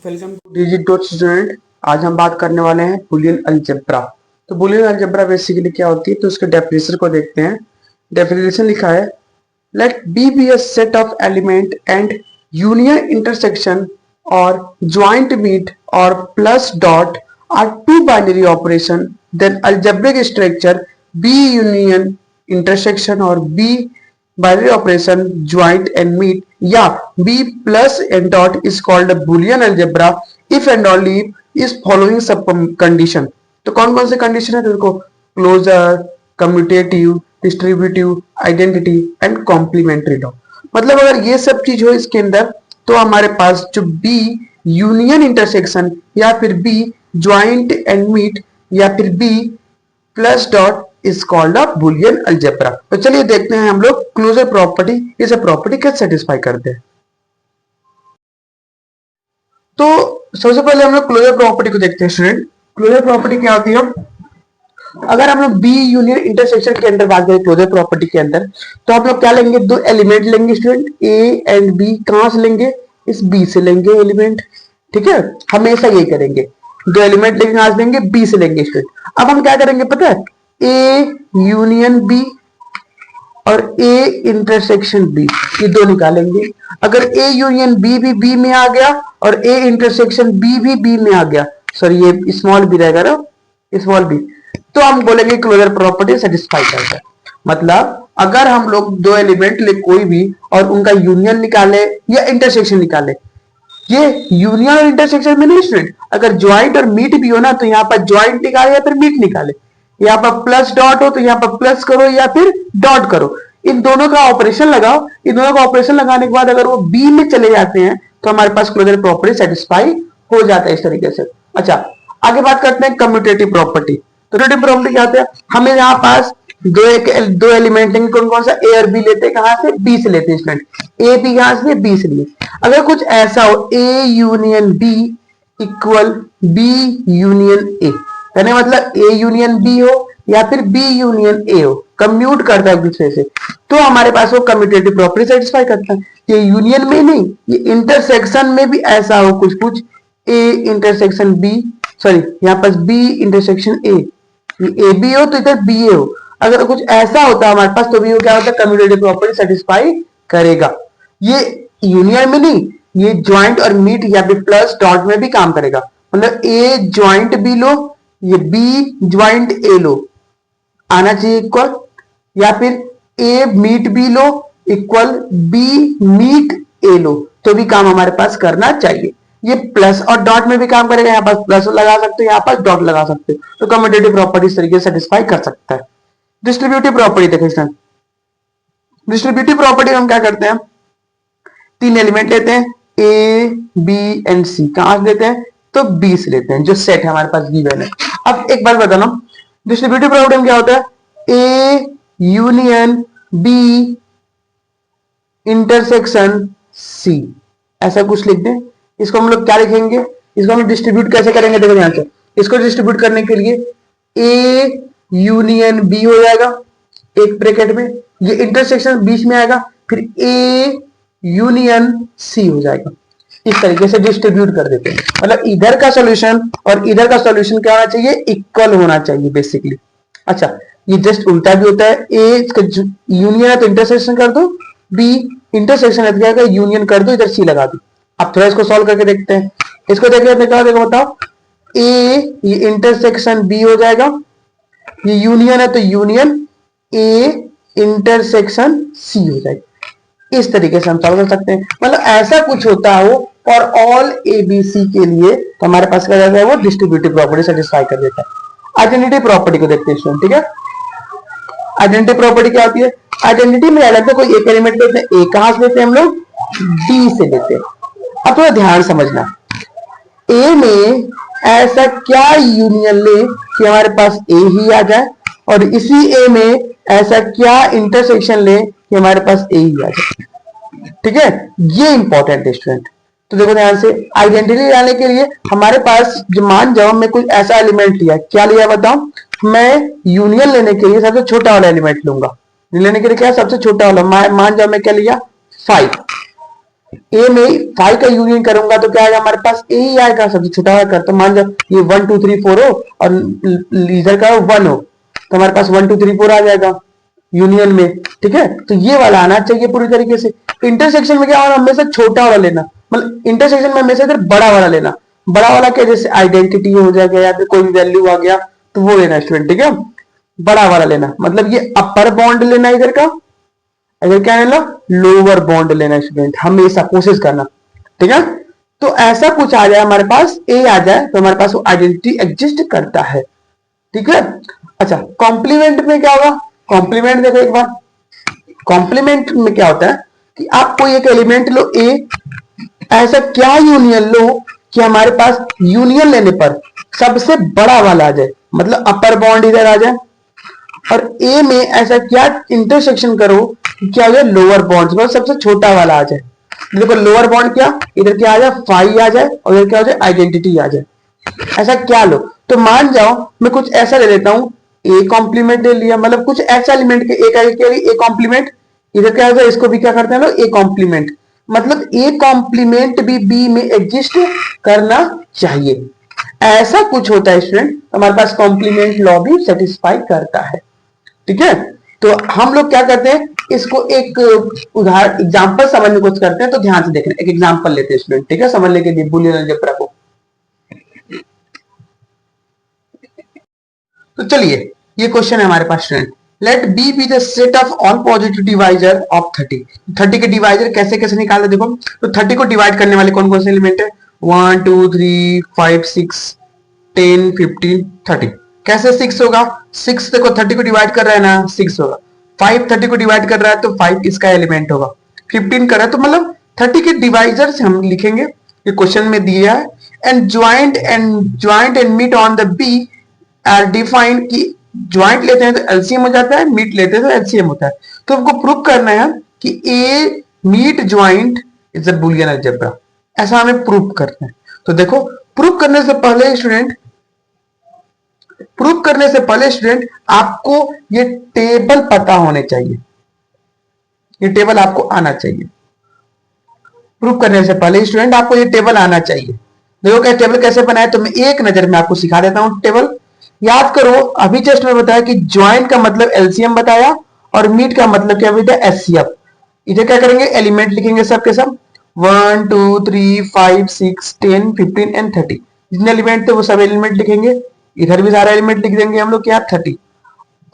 Welcome two digit dot student. आज हम बात करने वाले हैं बुलियन अलजेब्रा। तो बुलियन अलजेब्रा बेसिकली क्या होती है, तो उसके डेफिनेशन को देखते हैं। डेफिनेशन लिखा है, let B be a set of element and union intersection और ज्वाइंट मीट और plus dot are two binary operation, then algebraic structure B union intersection और B binary operation joint and meet या b plus and dot is called a boolean algebra if and only is following सब condition. तो कौन कौन से condition है, देखो, closure, commutative, distributive, identity and complementary law. मतलब अगर ये सब चीज हो इसके अंदर तो हमारे पास जो b यूनियन इंटरसेक्शन या फिर b ज्वाइंट एंड मीट या फिर b plus dot is called a Boolean algebra. तो चलिए देखते हैं हम लोग क्लोजर प्रॉपर्टी, इसे प्रॉपर्टी कैसे सेटिस्फाई करते हैं। तो सबसे पहले हम लोग क्लोजर प्रॉपर्टी को देखते हैं स्टूडेंट। क्लोजर प्रॉपर्टी क्या होती है, अगर हम लोग बी यूनियन इंटरसेक्शन के अंदर बात करें क्लोजर प्रॉपर्टी के अंदर, तो हम लोग क्या लेंगे, दो एलिमेंट लेंगे स्टूडेंट, ए एंड बी। कहां से लेंगे, इस बी से लेंगे एलिमेंट। ठीक है, हमेशा यही करेंगे, दो एलिमेंट लेंगे, कहां से लेंगे, बी से लेंगे स्टूडेंट। अब हम क्या करेंगे पता है, ए यूनियन बी और ए इंटरसेक्शन बी, ये दो निकालेंगे। अगर ए यूनियन बी भी बी में आ गया और ए इंटरसेक्शन बी भी बी में आ गया, सॉरी ये स्मॉल बी रहेगा ना, स्मॉल बी, तो हम बोलेंगे क्लोजर प्रॉपर्टी सेटिस्फाई करता है। मतलब अगर हम लोग दो एलिमेंट ले कोई भी और उनका यूनियन निकाले या इंटरसेक्शन निकाले, ये यूनियन और इंटरसेक्शन में नहीं स्टूडेंट, अगर ज्वाइंट और मीट भी हो ना तो यहाँ पर ज्वाइंट निकाले या फिर मीट निकाले। यहाँ पर प्लस डॉट हो तो यहाँ पर प्लस करो या फिर डॉट करो, इन दोनों का ऑपरेशन लगाओ। इन दोनों का ऑपरेशन लगाने के बाद अगर वो बी में चले जाते हैं तो हमारे पास क्लोजर प्रॉपर्टी सेटिस्फाई हो जाता है इस तरीके से। अच्छा, आगे बात करते हैं कम्यूटेटिव प्रॉपर्टी। कम्यूटेटिव प्रॉपर्टी क्या होता है, हमें यहाँ पास दो एलिमेंट लेंगे, कौन कौन सा, ए और बी लेते हैं, कहां से, बी से लेते हैं स्टूडेंट। ए भी कहां से, बी से लिए। अगर कुछ ऐसा हो, A union B equal B union A, कहने मतलब ए यूनियन बी हो या फिर बी यूनियन ए हो, कम्यूट करता है एक दूसरे से, तो हमारे पास वो कम्यूटेटिव प्रॉपर्टी सेटिस्फाई करता है। ये यूनियन में नहीं, ये इंटरसेक्शन में भी ऐसा हो कुछ कुछ, ए इंटरसेक्शन बी, सॉरी यहाँ पास बी इंटरसेक्शन ए, ये ए बी हो तो इधर बी ए हो, अगर कुछ ऐसा होता है हमारे पास तो भी वो क्या होता है, कम्यूटेटिव प्रॉपर्टी सेटिस्फाई करेगा। ये यूनियन में नहीं, ये ज्वाइंट और मीट या फिर प्लस डॉट में भी काम करेगा। मतलब ए ज्वाइंट बी लो, ये बी ज्वाइंट ए लो, आना चाहिए इक्वल, या फिर ए मीट बी लो इक्वल बी मीट ए लो, तो भी काम हमारे पास करना चाहिए। ये प्लस और डॉट में भी काम करेगा, यहाँ पास प्लस लगा सकते हो, यहाँ पास डॉट लगा सकते हो, तो कम्यूटेटिव प्रॉपर्टी इस तरीके से सेटिस्फाई कर सकता है। डिस्ट्रीब्यूटिव प्रॉपर्टी देखिए, डिस्ट्रीब्यूटिव प्रॉपर्टी हम क्या करते हैं, तीन एलिमेंट लेते हैं, ए बी एंड सी, कहां से लेते हैं, तो बी से लेते हैं, जो सेट है हमारे पास गिवन है। अब एक बात बताना, डिस्ट्रीब्यूटिव प्रॉपर्टी में क्या होता है, A union B intersection C, ऐसा कुछ लिख दें। इसको हम लोग क्या लिखेंगे, इसको हम डिस्ट्रीब्यूट कैसे करेंगे, देखो ध्यान से, इसको डिस्ट्रीब्यूट करने के लिए ए यूनियन बी हो जाएगा एक ब्रैकेट में, ये इंटरसेक्शन बीच में आएगा, फिर ए यूनियन सी हो जाएगा। इस तरीके से डिस्ट्रीब्यूट कर देते हैं, मतलब इधर का सॉल्यूशन और इधर का सॉल्यूशन क्या होना चाहिए, इक्वल होना चाहिए बेसिकली। अच्छा, ये जस्ट उल्टा भी होता है, ए इसका यूनियन है तो इंटरसेक्शन कर दो, बी इंटरसेक्शन है तो क्या होगा, यूनियन कर दो, इधर सी लगा दो। अब थोड़ा इसको सॉल्व करके देखते हैं, इसको देखिए क्या देखो, बताओ, ए ये इंटरसेक्शन बी हो जाएगा, ये यूनियन है तो यूनियन ए इंटरसेक्शन सी हो जाएगा। इस तरीके से हम सॉल्व कर सकते हैं। मतलब ऐसा कुछ होता हो और ऑल ए बी सी के लिए तो हमारे पास क्या जाता है, वो डिस्ट्रीब्यूटिव प्रॉपर्टी सेटिस्फाई कर देता है। आइडेंटिटी प्रॉपर्टी को देखते हैं, ठीक है। आइडेंटिटी प्रॉपर्टी क्या होती है, आइडेंटिटी में अलग से कोई एक एलिमेंट लेते हैं, ए कहां से लेते हैं हम लोग, डी से लेते हैं। अब थोड़ा ध्यान समझना, ए में ऐसा क्या यूनियन ले कि हमारे पास ए ही आ जाए, और इसी ए में ऐसा क्या इंटरसेक्शन ले कि हमारे पास ए ही आ जाए। ठीक है, ये इंपॉर्टेंट है स्टूडेंट। तो देखो ध्यान से, आइडेंटिटी लाने के लिए हमारे पास जो, मान जाओ मैं कुछ ऐसा एलिमेंट लिया, क्या लिया बताओ, मैं यूनियन लेने के लिए सबसे छोटा वाला एलिमेंट लूंगा, लेने के लिए क्या सबसे छोटा वाला, मान जाओ मैं क्या लिया, 5। ए में 5 का यूनियन करूंगा तो क्या आएगा हमारे पास, ए ही आएगा, सबसे छोटा वाला कर। तो मान जाओ ये 1 2 3 4 हो और इधर का 1 हो, तो हमारे पास 1 2 3 4 आ जाएगा यूनियन में। ठीक है, तो ये वाला आना चाहिए पूरी तरीके से। इंटरसेक्शन में क्या होना, हमेशा छोटा वाला लेना, मतलब इंटरसेक्शन में हमेशा इधर बड़ा वाला लेना। बड़ा वाला क्या, जैसे आइडेंटिटी हो जाएगा या फिर कोई वैल्यू आ गया तो वो लेना स्टूडेंट। ठीक है, बड़ा वाला लेना, मतलब ये अपर बॉन्ड लेना इधर का, इधर क्या लेना, लोअर बॉन्ड लेना स्टूडेंट, हमेशा कोशिश करना। ठीक है, तो ऐसा कुछ आ जाए हमारे पास, ए आ जाए तो हमारे पास वो आइडेंटिटी एग्जिस्ट करता है। ठीक है, अच्छा कॉम्प्लीमेंट में क्या होगा, कॉम्प्लीमेंट देखो एक बार, कॉम्प्लीमेंट में क्या होता है कि आप कोई एक एलिमेंट लो ए, ऐसा क्या यूनियन लो कि हमारे पास यूनियन लेने पर सबसे बड़ा वाला आ जाए, मतलब अपर बॉन्ड इधर आ जाए, और ए में ऐसा क्या इंटरसेक्शन करो कि क्या हो जाए, लोअर बॉन्ड मतलब सबसे छोटा वाला आ जाए। देखो लोअर बॉन्ड क्या, इधर क्या आ जाए, फाई आ जाए, और इधर क्या हो जाए, आइडेंटिटी आ जाए। ऐसा क्या लो, तो मान जाओ मैं कुछ ऐसा ले लेता हूं, ए कॉम्प्लीमेंट ले लिया, मतलब कुछ ऐसा एलिमेंट के ए कॉम्प्लीमेंट, इधर क्या होगा, इसको भी क्या करते हैं लोग, ए कॉम्प्लीमेंट, मतलब ए कॉम्प्लीमेंट भी बी में एग्जिस्ट करना चाहिए। ऐसा कुछ होता है स्टूडेंट, हमारे पास कॉम्प्लीमेंट लॉ भी सेटिस्फाई करता है। ठीक है, तो हम लोग क्या करते हैं, इसको एक उदाहरण एग्जांपल समझने की कोशिश करते हैं, तो ध्यान से देखना, एक एग्जांपल लेते हैं स्टूडेंट। ठीक है, समझने के लिए बूलियन अलजेब्रा को। तो चलिए ये क्वेश्चन है हमारे पास student, let B be the set of all positive divisor of 30। 30 के डिवाइजर कैसे कैसे निकालते देखो, तो 30 को डिवाइड करने वाले कौन कौन से एलिमेंट है, 1 2 3 5 6 10 15 30। कैसे 6 होगा, 6 देखो 30 को डिवाइड कर रहा है ना, 6 होगा। 5 30 को डिवाइड कर रहा है तो 5 इसका एलिमेंट होगा। 15 कर रहा है तो मतलब 30 के डिवाइजर हम लिखेंगे, ये क्वेश्चन में दिया है। And joint and meet on the B are defined, कि ज्वाइंट लेते हैं तो एलसीएम हो जाता है, मीट लेते हैं तो एलसीएम होता है। तो हमको प्रूव करना है कि A meet joint is a Boolean algebra, ऐसा हमें प्रूव करना है। तो देखो प्रूव करने से पहले स्टूडेंट, आपको ये टेबल पता होने चाहिए, ये टेबल आपको आना चाहिए। प्रूव करने से पहले स्टूडेंट आपको ये टेबल आना चाहिए। देखो क्या टेबल कैसे बनाए, तो मैं एक नजर में आपको सिखा देता हूं टेबल। याद करो अभी जस्ट में बताया कि ज्वाइंट का मतलब एलसीएम बताया, और मीट का मतलब क्या बताया, एचसीएफ। इधर क्या करेंगे, एलिमेंट लिखेंगे सब के सब, 1 2 3 5 6 10 15 एंड 30। जितने एलिमेंट थे वो सब एलिमेंट लिखेंगे, इधर भी सारा एलिमेंट लिख देंगे हम लोग क्या, 30।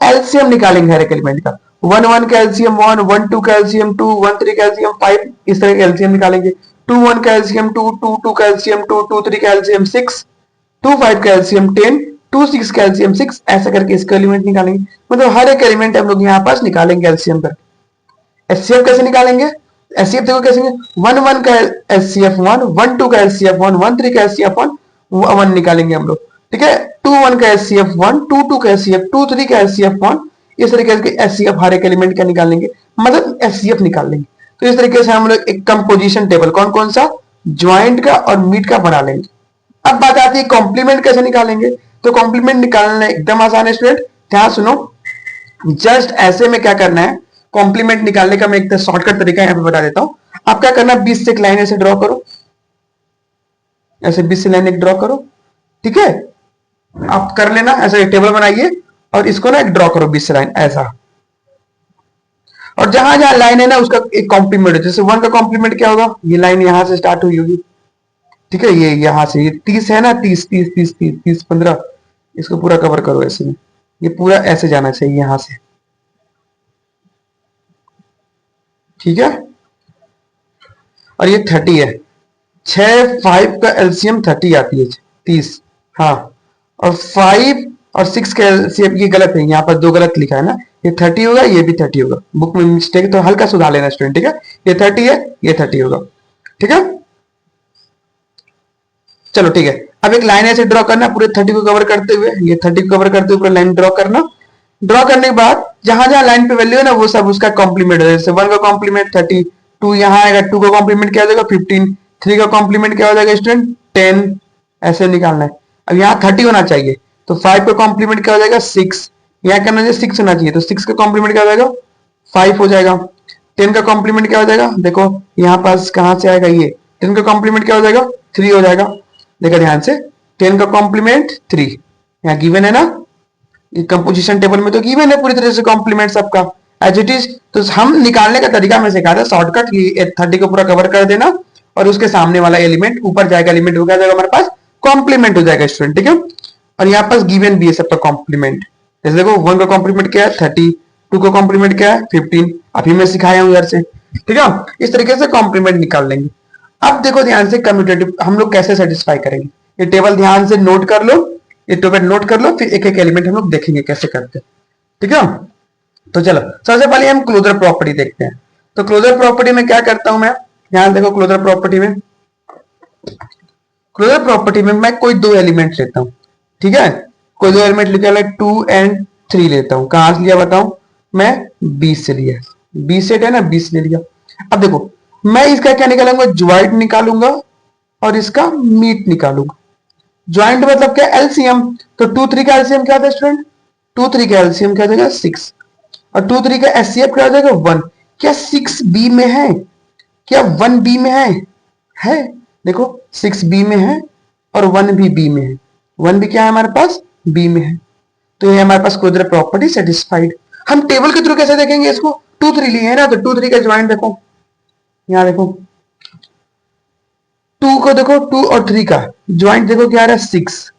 एलसीएम निकालेंगे हर एक एलिमेंट का, 1 1 का एलसीएम 1, 1 2 का एलसीएम 2, 1 3 का एलसीएम 5, इस तरह का एलसीएम निकालेंगे। 2 1 का एलसीएम 2, 2 2 का एलसीएम 2, 2 3 का एलसीएम 6, 2 5 का एलसीएम 10, 2 6 का एलसीएम 6, ऐसा करके इसका एलिमेंट निकालेंगे। मतलब हर एक एलिमेंट हम लोग यहाँ पास निकालेंगे एलसीएम पर। एचसीएफ कैसे निकालेंगे, एचसीएफ देखो कैसे, 1 1 का एचसीएफ 1, 1 2 का एचसीएफ 1, 1 3 का एचसीएफ 1 निकालेंगे हम लोग। ठीक है, 2 1 का एचसीएफ 1, 2 2 का एचसीएफ 2, 3 का एचसीएफ 1, इस तरीके से एचसीएफ हर एक एलिमेंट का निकालेंगे, मतलब एचसीएफ निकाल लेंगे। तो इस तरीके से हम लोग एक कंपोजिशन टेबल कौन कौन सा, ज्वाइंट का और मीट का बना लेंगे। अब बात आती है कॉम्प्लीमेंट कैसे निकालेंगे, तो कॉम्प्लीमेंट निकालना एकदम आसान है स्टूडेंट, ध्यान सुनो। जस्ट ऐसे में क्या करना है, कॉम्प्लीमेंट निकालने का मैं एक शॉर्टकट तरीका यहाँ पे बता देता हूं। आप क्या करना, 20 से एक लाइन ऐसे ड्रॉ करो, ऐसे 20 से लाइन एक ड्रॉ करो। ठीक है, आप कर लेना, ऐसे एक टेबल बनाइए और इसको ना एक ड्रॉ करो 20 से लाइन ऐसा, और जहां जहां लाइन है ना उसका एक कॉम्प्लीमेंट है। जैसे 1 का कॉम्प्लीमेंट क्या होगा, ये लाइन यहां से स्टार्ट हुई होगी। ठीक है, ये यहां से, ये 30 है ना, 30 30 30 30 30 15, इसको पूरा कवर करो ऐसे में, ये पूरा ऐसे जाना चाहिए यहां से। ठीक है, और ये 30 है, 6 5 का एलसीएम 30 आती है, 30। हाँ, और 5 और 6 का एलसीएम, ये गलत है, यहाँ पर 2 गलत लिखा है ना, ये 30 होगा, ये भी 30 होगा, बुक में मिस्टेक, तो हल्का सुधार लेना स्टूडेंट। ठीक है, ये 30 है, ये 30 होगा। ठीक है, चलो ठीक है, अब एक लाइन ऐसे ड्रॉ करना पूरे 30 को कवर करते हुए, ये 30 को कवर करते हुए पूरा लाइन ड्रॉ करना। ड्रॉ करने के बाद जहां जहां लाइन पे वैल्यू है ना वो सब उसका कॉम्प्लीमेंट है। जैसे 1 का कॉम्प्लीमेंट 30, 2 यहाँ आएगा, 2 का कॉम्प्लीमेंट क्या हो जाएगा 15, 3 का कॉम्प्लीमेंट क्या हो जाएगा स्टूडेंट 10, ऐसे निकालना है। अब यहाँ 30 होना चाहिए, तो 5 का कॉम्प्लीमेंट क्या हो जाएगा 6, यहाँ करना चाहिए 6 होना चाहिए, तो 6 का कॉम्प्लीमेंट क्या हो जाएगा 5 हो जाएगा। 10 का कॉम्प्लीमेंट क्या हो जाएगा, देखो यहाँ पास कहां से आएगा, ये 10 का कॉम्प्लीमेंट क्या हो जाएगा, 3 हो जाएगा। देखो ध्यान से, 10 का कॉम्प्लीमेंट 3 यहाँ गिवन है ना, कंपोजिशन टेबल में तो गिवन है पूरी तरह से कॉम्प्लीमेंट सबका एज इट इज। तो हम निकालने का तरीका मैं सिखा था शॉर्टकट, 30 को पूरा कवर कर देना और उसके सामने वाला एलिमेंट ऊपर जाएगा, एलिमेंट हो जाएगा हमारे पास कॉम्प्लीमेंट हो जाएगा स्टूडेंट, ठीक है। और यहाँ पास गिवन भी है सबका कॉम्प्लीमेंट। जैसे देखो 1 का कॉम्प्लीमेंट क्या है 30, 2 का कॉम्प्लीमेंट क्या है 15, अभी मैं सिखाया हूँ इधर से, ठीक है। इस तरीके से कॉम्प्लीमेंट निकाल लेंगे। अब देखो ध्यान से कम्यूटेटिव हम लोग कैसे सेटिस्फाई करेंगे, ये टेबल ध्यान से नोट कर लो, ये टेबल नोट कर लो, फिर एक एक एलिमेंट हम लोग देखेंगे कैसे करते हैं, ठीक है। तो चलो सबसे पहले हम क्लोजर प्रॉपर्टी देखते हैं। तो क्लोजर प्रॉपर्टी में क्या करता हूं मैं, ध्यान देखो क्लोजर प्रॉपर्टी में, क्लोजर प्रॉपर्टी में मैं कोई दो एलिमेंट लेता हूं, ठीक है। कोई दो एलिमेंट लिखा है 2 और 3 लेता हूं, कहां से लिया बताओ, मैं 20 से लिया, 20 सेट है ना, 20 ले लिया। अब देखो मैं इसका क्या निकालूंगा, ज्वाइंट निकालूंगा और इसका मीट निकालूंगा। ज्वाइंट मतलब क्या, एलसीएम। तो 2 3 का एलसीएम क्या था स्टूडेंट, 2 3 का एलसीएम क्या देगा 6 और 2 3 का एचसीएफ क्या हो जाएगा 1। क्या 6 बी में है, क्या 1 बी में है देखो 6 बी में है और 1 भी बी में है, 1 भी क्या है हमारे पास बी में है। तो ये हमारे पास क्लोजर प्रॉपर्टी सेटिस्फाइड। हम टेबल के थ्रू कैसे देखेंगे इसको, 2 3 लिए है ना, तो 2 3 का ज्वाइंट देखो, यहां देखो 2 को देखो 2 और 3 का ज्वाइंट देखो क्या आ रहा है 6,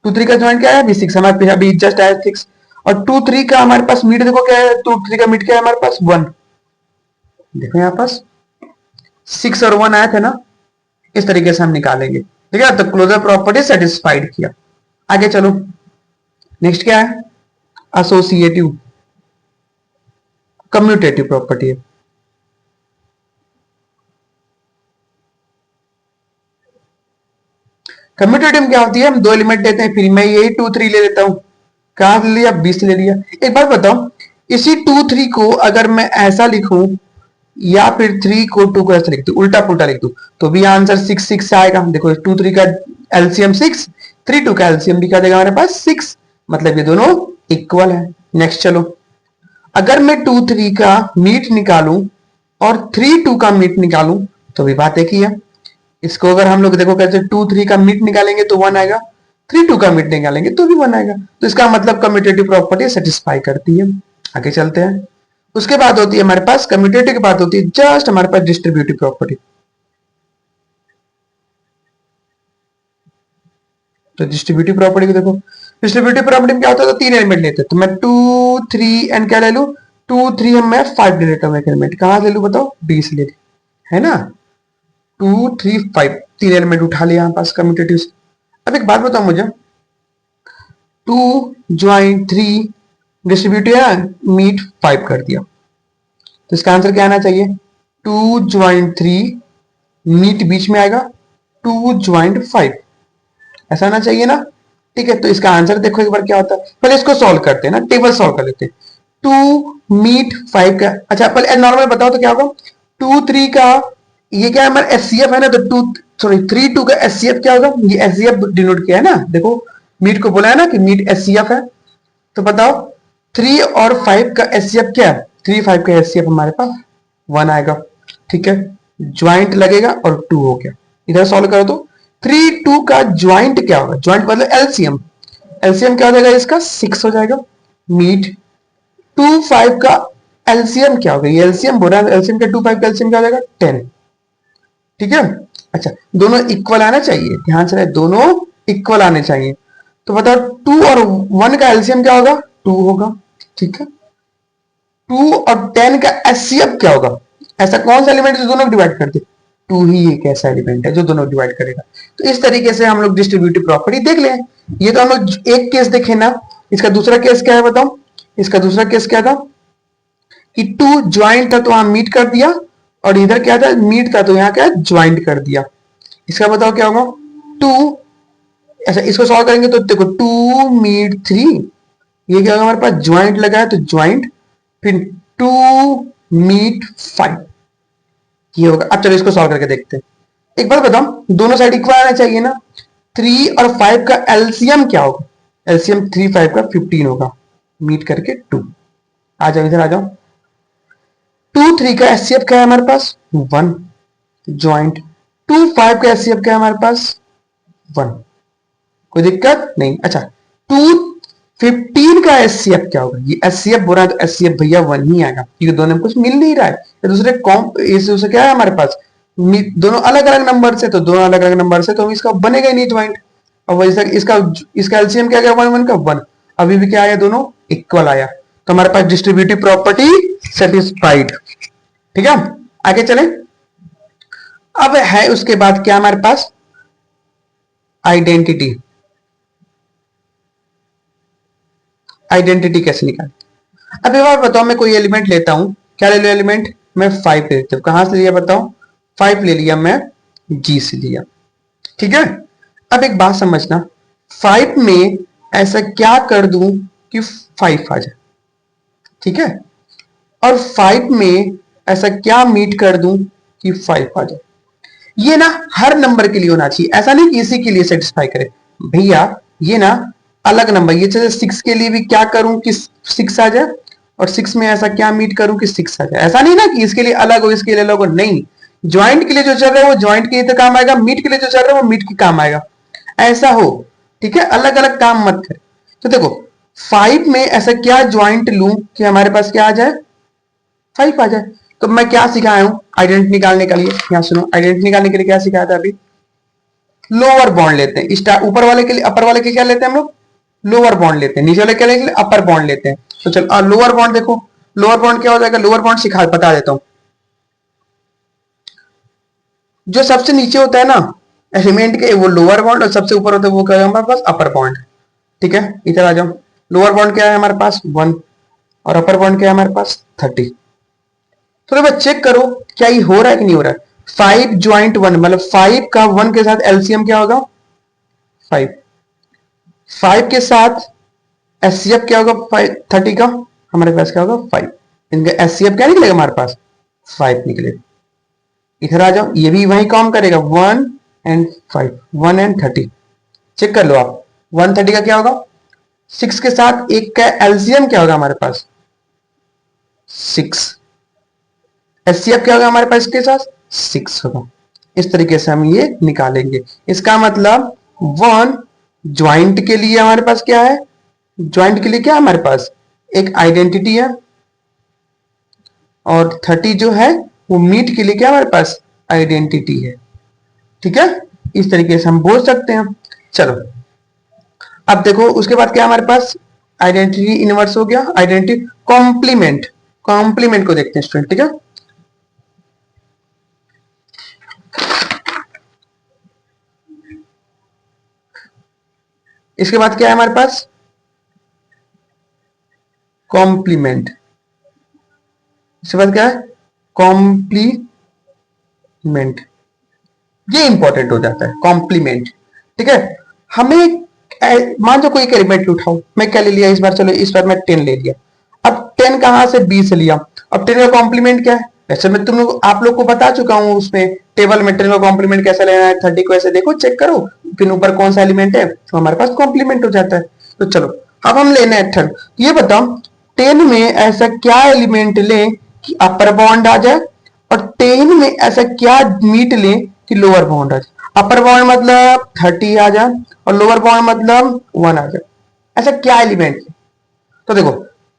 2 3 का ज्वाइंट क्या है अभी 6 हमारे पास, अभी जस्ट आया 6। और 2 3 का हमारे पास मीट देखो क्या है, 2 3 का मीट क्या है हमारे पास 1, देखो यहाँ पास 6 और 1 आया था ना, इस तरीके से हम निकालेंगे, ठीक है। तो क्लोजर प्रॉपर्टी सेटिस्फाइड किया। आगे चलो, नेक्स्ट क्या है, एसोसिएटिव कम्यूटेटिव प्रॉपर्टी है। कम्यूटेटिव क्या होती है, हम दो एलिमेंट लेते हैं, फिर मैं यही 2 3 ले लेता हूं, कहां ले लिया 20 ले लिया। एक बात बताओ, इसी 2 3 को अगर मैं ऐसा लिखूं या फिर 3 को 2 को ऐसा लिख दू, उल्टा पुल्टा लिख दू, तो भी आंसर 6 6 से आएगा। देखो 2 3 का एलसीएम 6, 3 2 का एलसीएम भी क्या देगा हमारे पास 6, मतलब ये दोनों इक्वल है। नेक्स्ट चलो, अगर मैं 2 3 का मीट निकालूं और 3 2 का मीट निकालूं तो भी बात एक ही है। इसको अगर हम लोग देखो कैसे 2 3 का मीट निकालेंगे तो 1 आएगा, 3 2 का मीट निकालेंगे तो भी 1 आएगा। तो इसका मतलब कम्यूटेटिव प्रॉपर्टी सेटिस्फाई करती है। आगे चलते हैं, उसके बाद होती है हमारे पास कम्यूटेटिव के बाद होती है जस्ट हमारे पास डिस्ट्रीब्यूटिव प्रॉपर्टी। तो डिस्ट्रीब्यूटिव प्रॉपर्टी को देखो, डिस्ट्रीब्यूटिव प्रॉपर्टी में क्या होता है, तो 3 एलिमेंट लेते हैं, तो मैं 2 3 एंड क्या ले लू, 2 3 हम मैं 5 ले लेता हूं, एक एलिमेंट कहां ले लू बताओ 20 ले, है ना, 2 3 5 3 एलिमेंट उठा लिया यहां पास कम्यूटेटिव से। अब एक बात बताओ मुझे, 2 ज्वाइन 3 डिस्ट्रीब्यूटिव है, मीट 5 कर दिया, तो इसका आंसर क्या आना चाहिए, 2 ज्वाइन 3 मीट बीच में आएगा, 2 ज्वाइंट 5 ऐसा आना चाहिए ना, ठीक है। तो इसका आंसर देखो एक बार क्या होता है, पहले इसको सॉल्व करते हैं ना, टेबल सॉल्व कर लेते हैं। 2 मीट 5 का, अच्छा पहले नॉर्मल बताओ तो क्या होगा, 2 3 का ये क्या है हमारा एचसीएफ है ना, तो 2 सॉरी 3 2 का एचसीएफ क्या होगा, ये एचसीएफ डिनोट किया है ना, देखो मीट को बोला है ना कि मीट एचसीएफ है, तो बताओ 3 और 5 का एचसीएफ क्या है, 3 5 का एचसीएफ हमारे पास 1 आएगा, ठीक है। ज्वाइंट लगेगा और 2 हो गया, इधर सॉल्व करो तो 3 2 का ज्वाइंट क्या होगा, ज्वाइंट मतलब एलसीएम, एलसीएम क्या हो जाएगा इसका 6 हो जाएगा। मीट 2 5 का एलसीएम क्या होगा, ये एलसीएम बोल रहा है, एलसीएम का 2 5 का एलसीएम क्या हो जाएगा 10, ठीक है। अच्छा दोनों इक्वल आना चाहिए, ध्यान से रहे दोनों इक्वल आने चाहिए। तो बताओ 2 और 1 का एलसीएम क्या होगा 2 होगा, ठीक है। 2 और 10 का एचसीएफ क्या होगा, ऐसा कौन सा एलिमेंट जो दोनों डिवाइड कर दे, 2 ही एक ऐसा एलिमेंट है जो दोनों डिवाइड करेगा। तो इस तरीके से हम लोग डिस्ट्रीब्यूटिव प्रॉपर्टी देख ले। ये तो हम लोग एक केस देखे ना, इसका दूसरा केस क्या है बताओ, इसका दूसरा केस क्या था कि 2 ज्वाइंट था तो वहां मीट कर दिया, और इधर क्या था मीट था तो यहाँ क्या ज्वाइंट कर दिया। इसका बताओ क्या होगा 2, ऐसा इसको सॉल्व करेंगे तो देखो 2 मीट 3, ये क्या होगा हमारे पास ज्वाइंट लगा है तो ज्वाइंट, फिर 2 मीट 5 ये होगा। अब चलो इसको सॉल्व करके देखते हैं। एक बार बताओ दोनों साइड इक्वल आना चाहिए ना, 3 और 5 का एलसीएम क्या होगा, एलसीएम 3 5 का 15 होगा, मीट करके 2। आ जाओ इधर आ जाओ, 2 3 का एचसीएफ क्या है हमारे पास 1 ज्वाइंट। 2 5 का एचसीएफ क्या है हमारे पास 1, कोई दिक्कत नहीं। अच्छा 2 15 का एचसीएफ क्या होगा, ये एचसीएफ बोल रहा है तो एचसीएफ भैया 1 ही आएगा क्योंकि दोनों में कुछ मिल नहीं रहा है। ये दूसरे दूसरे क्या है हमारे पास दोनों अलग अलग नंबर से, तो दोनों अलग अलग नंबर से तो इसका बनेगा ही नहीं ज्वाइंट। अब वैसे इसका एलसीएम क्या गया 1 1 का 1, अभी भी क्या आया दोनों इक्वल आया, तो हमारे पास डिस्ट्रीब्यूटिव प्रॉपर्टी सेटिस्फाइड। ठीक है आगे चले। अब है उसके बाद क्या हमारे पास आइडेंटिटी। आइडेंटिटी कैसे निकालें, अब एक बार बताओ, मैं कोई एलिमेंट लेता हूं, क्या ले लो एलिमेंट, मैं 5 ले लेता हूं, कहां से लिया बताओ 5 ले लिया मैं जी से लिया। ठीक है अब एक बात समझना, 5 में ऐसा क्या कर दूं कि 5 आ जाए, ठीक है, और 5 में ऐसा क्या मीट कर दूं कि 5 आ जाए। ये ना हर नंबर के लिए होना चाहिए, ऐसा नहीं कि इसी के लिए सेटिस्फाई करे भैया, ये ना अलग नंबर, ये जैसे 6 के लिए भी क्या करूं कि 6 आ जाए, और 6 में ऐसा क्या मीट करूं कि 6 आ जाए। ऐसा नहीं ना कि इसके लिए अलग हो इसके लिए अलग हो, नहीं, ज्वाइंट के लिए जो चल रहा है वो ज्वाइंट के लिए तो काम आएगा, मीट के लिए जो चल रहा है वो मीट के काम आएगा, ऐसा हो। ठीक है अलग अलग काम मत कर। तो देखो 5 में ऐसा क्या ज्वाइंट लूं कि हमारे पास क्या आ जाए 5 आ जाए। तो मैं क्या सिखाया हूं आइडेंटिटी निकालने के लिए, यहां सुनो, आइडेंटिटी निकालने के लिए क्या सिखाया था अभी, लोअर बॉन्ड लेते हैं, स्टार ऊपर वाले के लिए अपर वाले के क्या लेते हैं हम लोग लोअर बॉन्ड लेते हैं, नीचे वाले के लिए अपर बॉन्ड लेते हैं। तो चलो लोअर बॉन्ड देखो, लोअर बॉन्ड क्या हो जाएगा, लोअर बॉन्ड सिखा बता देता हूं, जो सबसे नीचे होता है ना एलिमेंट के वो लोअर बॉन्ड, और सबसे ऊपर होता है वो क्या है हमारे पास अपर बॉन्ड। ठीक है इधर आ जाओ, लोअर बॉन्ड क्या है हमारे पास 1 और अपर बॉन्ड क्या है हमारे पास 30। तो देखो चेक करो क्या ये हो रहा है कि नहीं हो रहा है। 5 ज्वाइंट 1 मतलब 5 का 1 के साथ एलसीएम क्या होगा 5, 5 के साथ एचसीएफ क्या होगा 30 का हमारे पास क्या होगा 5, इनका एचसीएफ क्या निकलेगा हमारे पास 5 निकलेगा। इधर आ जाओ, ये भी वही काम करेगा 1 एंड 5 1 एंड 30, चेक कर लो आप 130 का क्या होगा 6 के साथ एक का एलसीएम क्या होगा हमारे पास 6, एचसीएफ क्या होगा हमारे पास इसके साथ 6 होगा। इस तरीके से हम ये निकालेंगे, इसका मतलब 1 ज्वाइंट के लिए हमारे पास क्या है, ज्वाइंट के लिए क्या है हमारे पास एक आइडेंटिटी है, और 30 जो है वो मीट के लिए क्या हमारे पास आइडेंटिटी है। ठीक है इस तरीके से हम बोल सकते हैं। चलो अब देखो उसके बाद क्या हमारे पास आइडेंटिटी इनवर्स हो गया, आइडेंटिटी कॉम्प्लीमेंट, कॉम्प्लीमेंट को देखते हैं स्टूडेंट। ठीक है इसके बाद क्या है हमारे पास कॉम्प्लीमेंट, इसके बाद क्या है कॉम्प्लीमेंट, ये इंपॉर्टेंट हो जाता है कॉम्प्लीमेंट। ठीक है हमें मान लो कोई एक एलिमेंट उठाओ, मैं क्या ले लिया इस बार, चलो इस बार मैं 10 ले लिया, अब 10 कहां से 20 से लिया, अब 10 का कॉम्प्लीमेंट क्या है, वैसे मैं तुम लोग आप लोग को बता चुका हूं उसमें टेबल में 10 का कॉम्प्लीमेंट कैसे लेना है, 30 को ऐसे देखो चेक करो, फिर ऊपर कौन सा एलिमेंट है तो हमारे पास कॉम्प्लीमेंट हो जाता है। तो चलो अब हम लेना है 10, ये बताओ 10 में ऐसा क्या एलिमेंट ले कि अपर बॉन्ड आ जाए, और 10 में ऐसा क्या मीट ले कि लोअर बॉन्ड आ जाए। अपर बॉन्ड मतलब 30 आ जाए और लोअर बॉन्ड मतलब 1 आ जाए, ऐसा क्या एलिमेंट है। तो देखो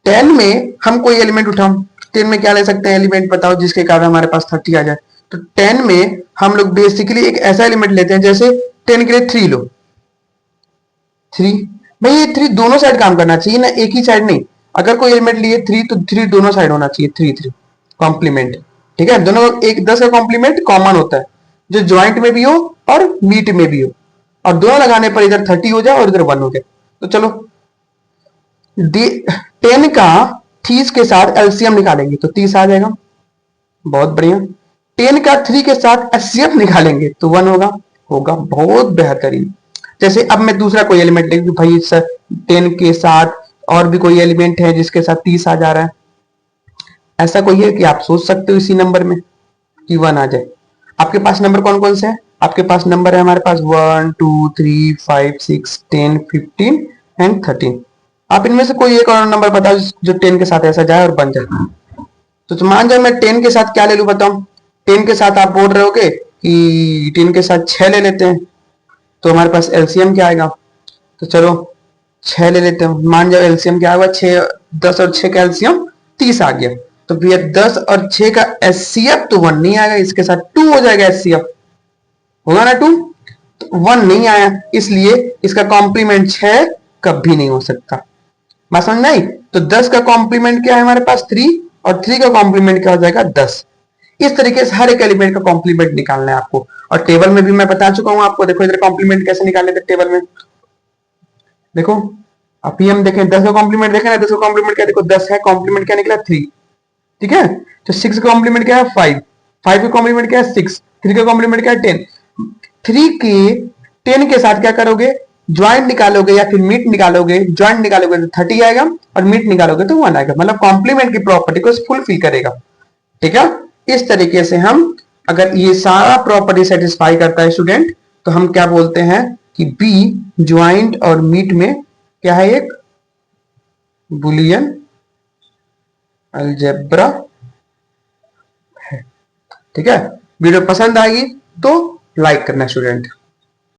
10 में हम कोई एलिमेंट उठाओ, 10 में क्या ले सकते हैं एलिमेंट बताओ जिसके कारण हमारे पास 30 आ जाए। तो 10 में हम लोग बेसिकली एक ऐसा एलिमेंट लेते हैं, जैसे 10 के लिए 3 लो, 3 भाई ये 3 दोनों साइड काम करना चाहिए ना, एक ही साइड नहीं, अगर कोई एलिमेंट लिए 3 तो 3 दोनों साइड होना चाहिए, 3 3 कॉम्प्लीमेंट। ठीक है दोनों एक 10 का कॉम्प्लीमेंट कॉमन होता है, जो ज्वाइंट में भी हो और मीट में भी हो, और दोनों लगाने पर इधर 30 हो जाए और इधर 1 हो जाए। तो चलो 10 का 30 के साथ एलसीएम निकालेंगे तो 30 आ जाएगा, बहुत बढ़िया। 10 का 3 के साथ एचसीएफ निकालेंगे तो 1 होगा, होगा बहुत बेहतरीन। जैसे अब मैं दूसरा कोई एलिमेंट लेंगे भाई सर 10 के साथ और भी कोई एलिमेंट है जिसके साथ 30 आ जा रहा है, ऐसा कोई है कि आप सोच सकते हो इसी नंबर में कि 1 आ जाए। आपके पास नंबर कौन कौन से हैं, आपके पास नंबर है हमारे पास 1 2 3 5 6 10 15 एंड 13, आप इनमें से कोई एक और नंबर बताओ जो 10 के साथ ऐसा जाए और बन जाए। तो मान जाओ मैं 10 के साथ क्या ले लूं बताओ। 10 के साथ आप बोल रहे होगे कि 10 के साथ 6 ले लेते हैं, तो हमारे पास एलसीएम क्या आएगा। तो चलो 6 ले लेते हैं, मान जाओ एलसीएम क्या होगा 6, 10 और 6 का एलसीएम 30 आ गया। तो भैया 10 और 6 का एचसीएफ तो 1 नहीं आएगा, इसके साथ 2 हो जाएगा, एचसीएफ होगा ना 2। तो 1 नहीं आया, इसलिए इसका कॉम्प्लीमेंट 6 कभी नहीं हो सकता। बात समझ में आई। तो 10 का कॉम्प्लीमेंट क्या है हमारे पास 3, और 3 का कॉम्प्लीमेंट क्या हो जाएगा 10। इस तरीके से हर एक एलिमेंट का कॉम्प्लीमेंट निकालना है आपको, और टेबल में भी मैं बता चुका हूं आपको। देखो इधर कॉम्प्लीमेंट कैसे निकालने थे टेबल में, देखो अभी हम देखें 10 का कॉम्प्लीमेंट देखें ना, 10 का कॉम्प्लीमेंट क्या, देखो 10 है, कॉम्प्लीमेंट क्या निकला 3, ठीक है। तो 6 का कॉम्प्लीमेंट क्या है 5, 5 का कॉम्प्लीमेंट क्या है 6, 3 का कॉम्प्लीमेंट क्या है 10। 3 के 10 के साथ क्या करोगे, ज्वाइंट निकालोगे या फिर मीट निकालोगे। ज्वाइंट निकालोगे तो 30 आएगा, और मीट निकालोगे तो 1 आएगा, मतलब कॉम्प्लीमेंट की प्रॉपर्टी को फुलफिल करेगा, ठीक है। इस तरीके से हम, अगर ये सारा प्रॉपर्टी सेटिस्फाई करता है स्टूडेंट, तो हम क्या बोलते हैं कि बी ज्वाइंट और मीट में क्या है, एक बुलियन अलजेब्रा है, ठीक है। वीडियो पसंद आएगी तो लाइक करना स्टूडेंट।